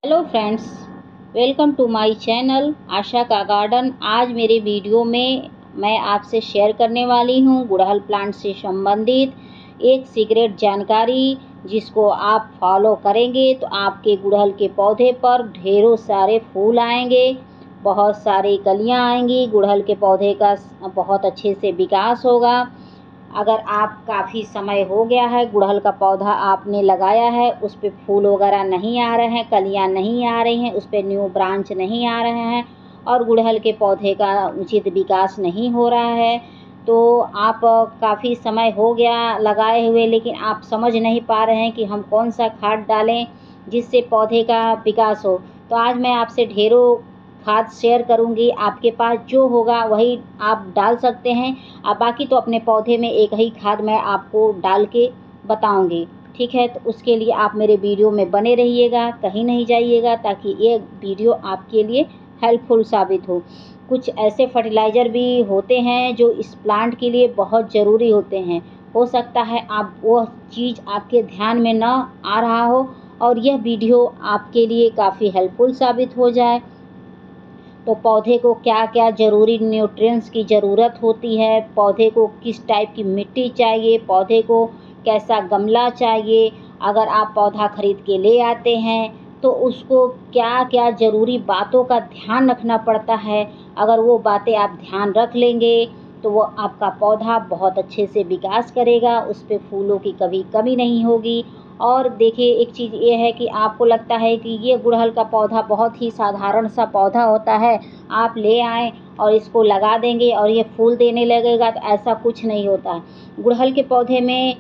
Hello friends, welcome to my channel Asha का garden. आज मेरे वीडियो में मैं आपसे शेयर करने वाली हूँ गुड़हल प्लांट से संबंधित एक सीक्रेट जानकारी, जिसको आप फॉलो करेंगे तो आपके गुड़हल के पौधे पर ढेरों सारे फूल आएंगे, बहुत सारी कलियाँ आएंगी, गुड़हल के पौधे का बहुत अच्छे से विकास होगा। अगर आप काफ़ी समय हो गया है गुड़हल का पौधा आपने लगाया है, उस पर फूल वगैरह नहीं आ रहे हैं, कलियां नहीं आ रही हैं, उस पर न्यू ब्रांच नहीं आ रहे हैं और गुड़हल के पौधे का उचित विकास नहीं हो रहा है, तो आप काफ़ी समय हो गया लगाए हुए, लेकिन आप समझ नहीं पा रहे हैं कि हम कौन सा खाद डालें जिससे पौधे का विकास हो। तो आज मैं आपसे ढेरों खाद शेयर करूंगी, आपके पास जो होगा वही आप डाल सकते हैं। अब बाकी तो अपने पौधे में एक ही खाद मैं आपको डाल के बताऊंगी, ठीक है। तो उसके लिए आप मेरे वीडियो में बने रहिएगा, कहीं नहीं जाइएगा, ताकि ये वीडियो आपके लिए हेल्पफुल साबित हो। कुछ ऐसे फर्टिलाइज़र भी होते हैं जो इस प्लांट के लिए बहुत ज़रूरी होते हैं। हो सकता है आप वो चीज़ आपके ध्यान में ना आ रहा हो और यह वीडियो आपके लिए काफ़ी हेल्पफुल साबित हो जाए। तो पौधे को क्या क्या ज़रूरी न्यूट्रिएंट्स की ज़रूरत होती है, पौधे को किस टाइप की मिट्टी चाहिए, पौधे को कैसा गमला चाहिए, अगर आप पौधा ख़रीद के ले आते हैं तो उसको क्या क्या ज़रूरी बातों का ध्यान रखना पड़ता है। अगर वो बातें आप ध्यान रख लेंगे तो वो आपका पौधा बहुत अच्छे से विकास करेगा, उस पर फूलों की कभी कमी नहीं होगी। और देखिए, एक चीज़ ये है कि आपको लगता है कि ये गुड़हल का पौधा बहुत ही साधारण सा पौधा होता है, आप ले आएँ और इसको लगा देंगे और ये फूल देने लगेगा, तो ऐसा कुछ नहीं होता है। गुड़हल के पौधे में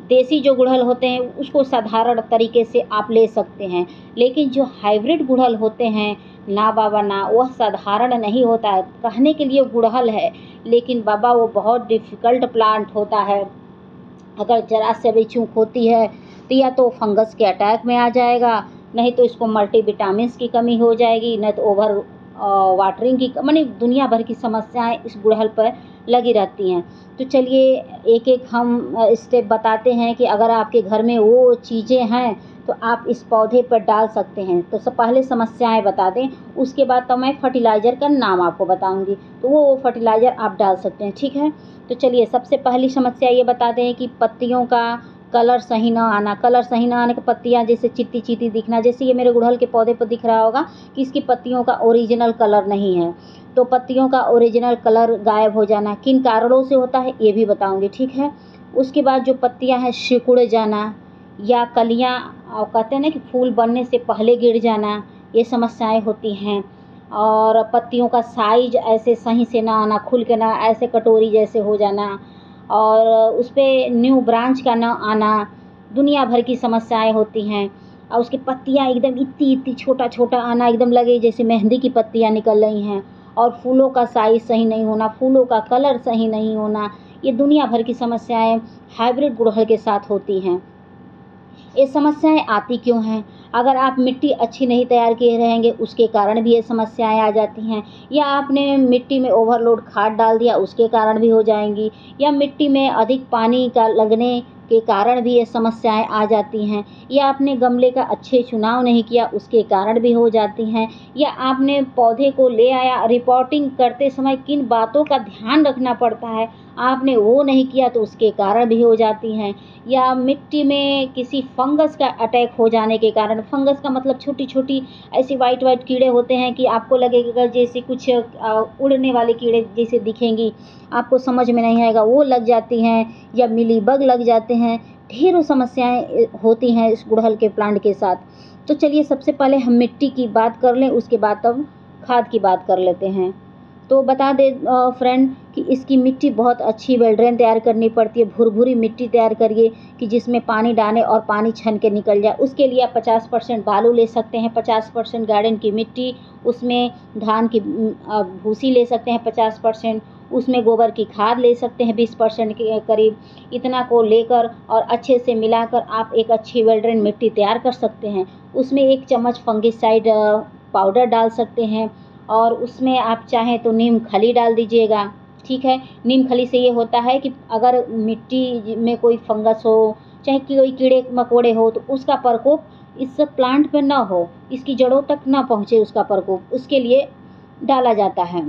देसी जो गुड़हल होते हैं उसको साधारण तरीके से आप ले सकते हैं, लेकिन जो हाइब्रिड गुड़हल होते हैं ना बाबा ना, वह साधारण नहीं होता है। कहने के लिए गुड़हल है, लेकिन बाबा वो बहुत डिफ़िकल्ट प्लांट होता है। अगर ज़रा से भी चूक होती है तो या तो फंगस के अटैक में आ जाएगा, नहीं तो इसको मल्टीविटामिन्स की कमी हो जाएगी, नहीं तो ओवर वाटरिंग की, माने दुनिया भर की समस्याएं इस गुड़हल पर लगी रहती हैं। तो चलिए एक एक हम स्टेप बताते हैं कि अगर आपके घर में वो चीज़ें हैं तो आप इस पौधे पर डाल सकते हैं। तो सब पहले समस्याएं बता दें, उसके बाद तो मैं फर्टिलाइज़र का नाम आपको बताऊंगी, तो वो फर्टिलाइज़र आप डाल सकते हैं, ठीक है। तो चलिए सबसे पहली समस्या ये बता दें कि पत्तियों का कलर सही ना आना। कलर सही ना आने की पत्तियां जैसे चित्ती चित्ती दिखना, जैसे ये मेरे गुड़हल के पौधे पर दिख रहा होगा कि इसकी पत्तियों का ओरिजिनल कलर नहीं है। तो पत्तियों का ओरिजिनल कलर गायब हो जाना किन कारणों से होता है ये भी बताऊंगी, ठीक है। उसके बाद जो पत्तियां हैं सिकुड़ जाना, या कलियां कहते हैं ना कि फूल बनने से पहले गिर जाना, ये समस्याएं होती हैं। और पत्तियों का साइज ऐसे सही से ना आना, खुल के ना, ऐसे कटोरी जैसे हो जाना, और उस पर न्यू ब्रांच का ना आना, दुनिया भर की समस्याएं होती हैं। और उसकी पत्तियां एकदम इतनी इतनी छोटा छोटा आना, एकदम लगे जैसे मेहंदी की पत्तियां निकल रही हैं। और फूलों का साइज सही नहीं होना, फूलों का कलर सही नहीं होना, ये दुनिया भर की समस्याएं हाइब्रिड गुड़हल के साथ होती हैं। ये समस्याएं आती क्यों हैं? अगर आप मिट्टी अच्छी नहीं तैयार किए रहेंगे उसके कारण भी ये समस्याएं आ जाती हैं, या आपने मिट्टी में ओवरलोड खाद डाल दिया उसके कारण भी हो जाएंगी, या मिट्टी में अधिक पानी का लगने के कारण भी ये समस्याएं आ जाती हैं, या आपने गमले का अच्छे चुनाव नहीं किया उसके कारण भी हो जाती हैं, या आपने पौधे को ले आया, रिपोर्टिंग करते समय किन बातों का ध्यान रखना पड़ता है आपने वो नहीं किया तो उसके कारण भी हो जाती हैं, या मिट्टी में किसी फंगस का अटैक हो जाने के कारण। फंगस का मतलब छोटी छोटी ऐसी वाइट वाइट कीड़े होते हैं कि आपको लगेगा जैसे कुछ उड़ने वाले कीड़े जैसे दिखेंगी, आपको समझ में नहीं आएगा, वो लग जाती हैं, या मिली बग लग जाते हैं। ढेरों समस्याएं होती हैं इस गुड़हल के प्लांट के साथ। तो चलिए सबसे पहले हम मिट्टी की बात कर लें, उसके बाद तब खाद की बात कर लेते हैं। तो बता दे फ्रेंड कि इसकी मिट्टी बहुत अच्छी वेल ड्रेन तैयार करनी पड़ती है। भुरभुरी मिट्टी तैयार करिए कि जिसमें पानी डालें और पानी छन के निकल जाए। उसके लिए आप 50% बालू ले सकते हैं, 50% गार्डन की मिट्टी, उसमें धान की भूसी ले सकते हैं 50%, उसमें गोबर की खाद ले सकते हैं 20% के करीब। इतना को लेकर और अच्छे से मिलाकर आप एक अच्छी वेल ड्रेन मिट्टी तैयार कर सकते हैं। उसमें 1 चम्मच फंगिसाइड पाउडर डाल सकते हैं, और उसमें आप चाहें तो नीम खली डाल दीजिएगा, ठीक है। नीम खली से ये होता है कि अगर मिट्टी में कोई फंगस हो, चाहे कोई कीड़े मकोड़े हो, तो उसका प्रकोप इस प्लांट पे ना हो, इसकी जड़ों तक ना पहुँचे उसका प्रकोप, उसके लिए डाला जाता है।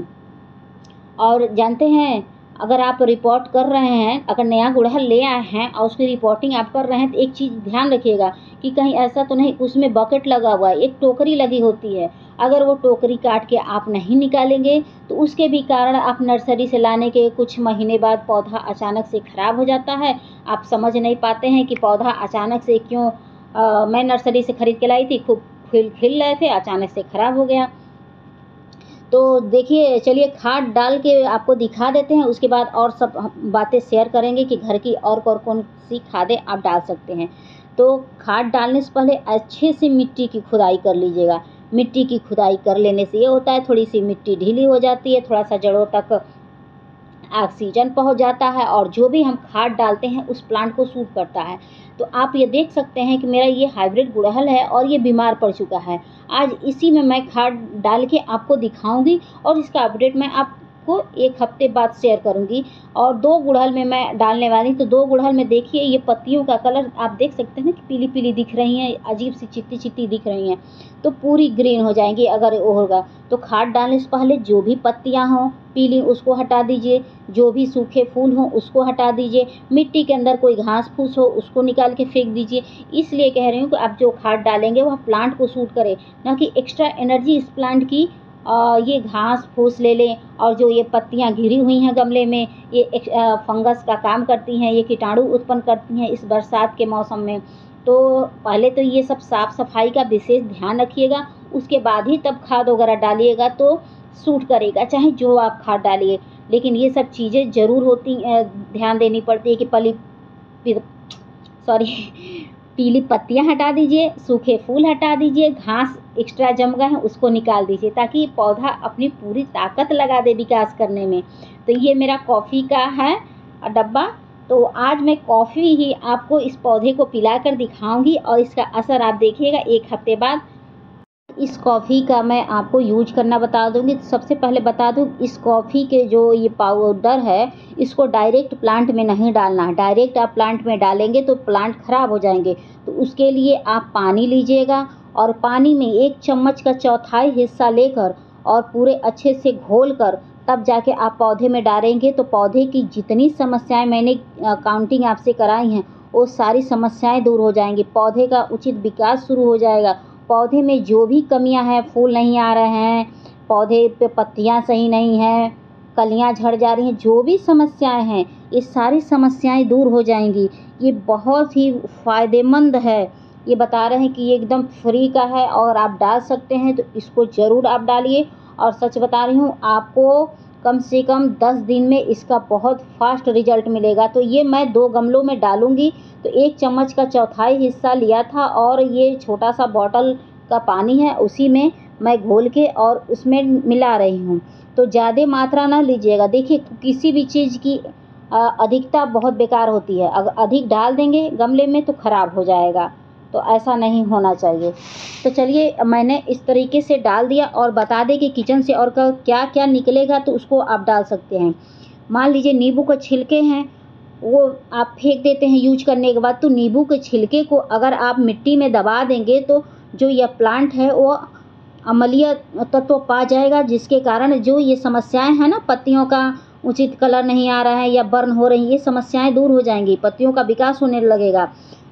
और जानते हैं, अगर आप रिपोर्ट कर रहे हैं, अगर नया गुड़हल ले आए हैं और उसकी रिपोर्टिंग आप कर रहे हैं, तो एक चीज़ ध्यान रखिएगा कि कहीं ऐसा तो नहीं उसमें बकेट लगा हुआ है, एक टोकरी लगी होती है। अगर वो टोकरी काट के आप नहीं निकालेंगे तो उसके भी कारण आप नर्सरी से लाने के कुछ महीने बाद पौधा अचानक से ख़राब हो जाता है। आप समझ नहीं पाते हैं कि पौधा अचानक से क्यों, मैं नर्सरी से ख़रीद के लाई थी, खूब खिल रहे थे, अचानक से ख़राब हो गया। तो देखिए, चलिए खाद डाल के आपको दिखा देते हैं, उसके बाद और सब बातें शेयर करेंगे कि घर की और कौन सी खादें आप डाल सकते हैं। तो खाद डालने से पहले अच्छे से मिट्टी की खुदाई कर लीजिएगा। मिट्टी की खुदाई कर लेने से ये होता है, थोड़ी सी मिट्टी ढीली हो जाती है, थोड़ा सा जड़ों तक ऑक्सीजन पहुंच जाता है और जो भी हम खाद डालते हैं उस प्लांट को सूट करता है। तो आप ये देख सकते हैं कि मेरा ये हाइब्रिड गुड़हल है और ये बीमार पड़ चुका है। आज इसी में मैं खाद डाल के आपको दिखाऊंगी और इसका अपडेट मैं आपको 1 हफ्ते बाद शेयर करूंगी। और 2 गुड़हल में मैं डालने वाली, तो 2 गुड़हल में देखिए ये पत्तियों का कलर आप देख सकते हैं कि पीली पीली दिख रही हैं, अजीब सी चिट्टी चिट्टी दिख रही हैं, तो पूरी ग्रीन हो जाएंगी अगर वो होगा। तो खाद डालने से पहले जो भी पत्तियां हों पीली उसको हटा दीजिए, जो भी सूखे फूल हों उसको हटा दीजिए, मिट्टी के अंदर कोई घास फूस हो उसको निकाल के फेंक दीजिए। इसलिए कह रही हूँ कि आप जो खाद डालेंगे वह प्लांट को सूट करे, ना कि एक्स्ट्रा एनर्जी इस प्लांट की ये घास फूस ले लें। और जो ये पत्तियां घिरी हुई हैं गमले में, ये फंगस का काम करती हैं, ये कीटाणु उत्पन्न करती हैं इस बरसात के मौसम में। तो पहले तो ये सब साफ सफाई का विशेष ध्यान रखिएगा, उसके बाद ही तब खाद वगैरह डालिएगा तो सूट करेगा, चाहे जो आप खाद डालिए। लेकिन ये सब चीज़ें ज़रूर होती, ध्यान देनी पड़ती है कि सॉरी पीली पत्तियां हटा दीजिए, सूखे फूल हटा दीजिए, घास एक्स्ट्रा जम गए हैं उसको निकाल दीजिए, ताकि पौधा अपनी पूरी ताकत लगा दे विकास करने में। तो ये मेरा कॉफ़ी का है डब्बा। तो आज मैं कॉफ़ी ही आपको इस पौधे को पिलाकर दिखाऊंगी और इसका असर आप देखिएगा 1 हफ्ते बाद। इस कॉफ़ी का मैं आपको यूज करना बता दूंगी। तो सबसे पहले बता दूं, इस कॉफ़ी के जो ये पाउडर है इसको डायरेक्ट प्लांट में नहीं डालना है। डायरेक्ट आप प्लांट में डालेंगे तो प्लांट ख़राब हो जाएंगे। तो उसके लिए आप पानी लीजिएगा और पानी में 1 चम्मच का 1/4 हिस्सा लेकर और पूरे अच्छे से घोल कर तब जाके आप पौधे में डालेंगे। तो पौधे की जितनी समस्याएं मैंने काउंटिंग आपसे कराई हैं वो सारी समस्याएं दूर हो जाएंगी, पौधे का उचित विकास शुरू हो जाएगा। पौधे में जो भी कमियां हैं, फूल नहीं आ रहे हैं, पौधे पे पत्तियां सही नहीं हैं, कलियां झड़ जा रही हैं, जो भी समस्याएं हैं ये सारी समस्याएं दूर हो जाएंगी। ये बहुत ही फ़ायदेमंद है। ये बता रहे हैं कि ये एकदम फ्री का है और आप डाल सकते हैं, तो इसको ज़रूर आप डालिए। और सच बता रही हूँ आपको, कम से कम 10 दिन में इसका बहुत फास्ट रिजल्ट मिलेगा। तो ये मैं 2 गमलों में डालूंगी। तो 1 चम्मच का 1/4 हिस्सा लिया था और ये छोटा सा बॉटल का पानी है, उसी में मैं घोल के और उसमें मिला रही हूँ। तो ज़्यादा मात्रा ना लीजिएगा। देखिए, किसी भी चीज़ की अधिकता बहुत बेकार होती है। अगर अधिक डाल देंगे गमले में तो ख़राब हो जाएगा, तो ऐसा नहीं होना चाहिए। तो चलिए, मैंने इस तरीके से डाल दिया और बता दें कि किचन से और का क्या क्या निकलेगा, तो उसको आप डाल सकते हैं। मान लीजिए नींबू के छिलके हैं, वो आप फेंक देते हैं यूज करने के बाद, तो नींबू के छिलके को अगर आप मिट्टी में दबा देंगे तो जो यह प्लांट है वो अम्लीय तत्व पा जाएगा, जिसके कारण जो ये समस्याएं हैं ना, पत्तियों का उचित कलर नहीं आ रहा है या बर्न हो रही, ये समस्याएं दूर हो जाएंगी, पत्तियों का विकास होने लगेगा।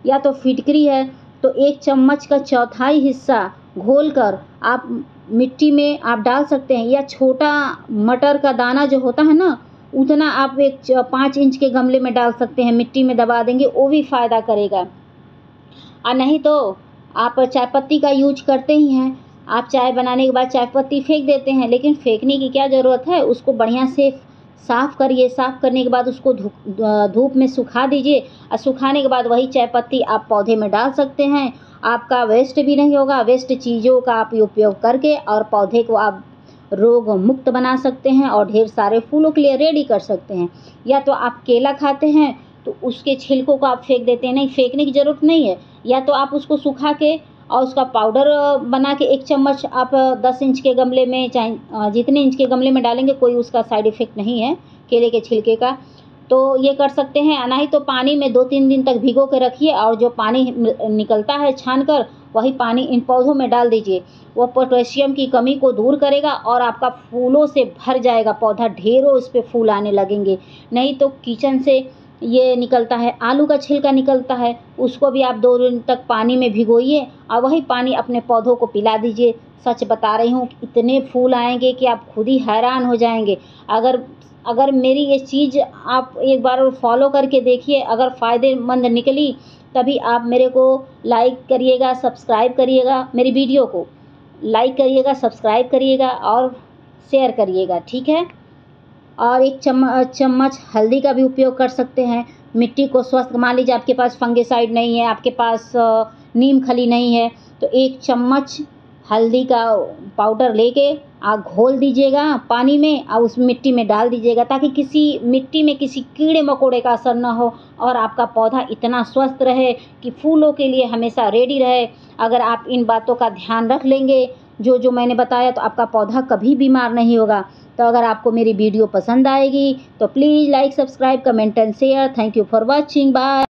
या तो फिटकरी है तो 1 चम्मच का 1/4 हिस्सा घोलकर आप मिट्टी में आप डाल सकते हैं, या छोटा मटर का दाना जो होता है ना, उतना आप 5 इंच के गमले में डाल सकते हैं, मिट्टी में दबा देंगे वो भी फ़ायदा करेगा। और नहीं तो आप चाय पत्ती का यूज करते ही हैं, आप चाय बनाने के बाद चाय पत्ती फेंक देते हैं, लेकिन फेंकने की क्या ज़रूरत है, उसको बढ़िया से साफ़ करिए। साफ़ करने के बाद उसको धूप में सुखा दीजिए और सुखाने के बाद वही चाय पत्ती आप पौधे में डाल सकते हैं। आपका वेस्ट भी नहीं होगा। वेस्ट चीज़ों का आप उपयोग करके और पौधे को आप रोग मुक्त बना सकते हैं और ढेर सारे फूलों के लिए रेडी कर सकते हैं। या तो आप केला खाते हैं तो उसके छिलकों को आप फेंक देते हैं, नहीं, फेंकने की ज़रूरत नहीं है। या तो आप उसको सुखा के और उसका पाउडर बना के 1 चम्मच आप 10 इंच के गमले में, चाहे जितने इंच के गमले में डालेंगे, कोई उसका साइड इफ़ेक्ट नहीं है केले के छिलके का, तो ये कर सकते हैं। नहीं तो पानी में 2-3 दिन तक भिगो के रखिए और जो पानी निकलता है छान कर, वही पानी इन पौधों में डाल दीजिए। वो पोटेशियम की कमी को दूर करेगा और आपका फूलों से भर जाएगा पौधा, ढेरों उस पे फूल आने लगेंगे। नहीं तो किचन से ये निकलता है, आलू का छिलका निकलता है, उसको भी आप 2 दिन तक पानी में भिगोइए और वही पानी अपने पौधों को पिला दीजिए। सच बता रही हूँ, इतने फूल आएंगे कि आप खुद ही हैरान हो जाएंगे। अगर अगर मेरी ये चीज़ आप एक बार फॉलो करके देखिए, अगर फ़ायदेमंद निकली तभी आप मेरे को लाइक करिएगा, सब्सक्राइब करिएगा, मेरी वीडियो को लाइक करिएगा, सब्सक्राइब करिएगा और शेयर करिएगा, ठीक है। और 1 चम्मच हल्दी का भी उपयोग कर सकते हैं। मिट्टी को स्वस्थ, मान लीजिए आपके पास फंगिसाइड नहीं है, आपके पास नीम खली नहीं है, तो 1 चम्मच हल्दी का पाउडर लेके आप घोल दीजिएगा पानी में और उस मिट्टी में डाल दीजिएगा, ताकि किसी मिट्टी में किसी कीड़े मकोड़े का असर न हो और आपका पौधा इतना स्वस्थ रहे कि फूलों के लिए हमेशा रेडी रहे। अगर आप इन बातों का ध्यान रख लेंगे जो जो मैंने बताया, तो आपका पौधा कभी बीमार नहीं होगा। तो अगर आपको मेरी वीडियो पसंद आएगी तो please like, subscribe, comment and share. Thank you for watching. Bye.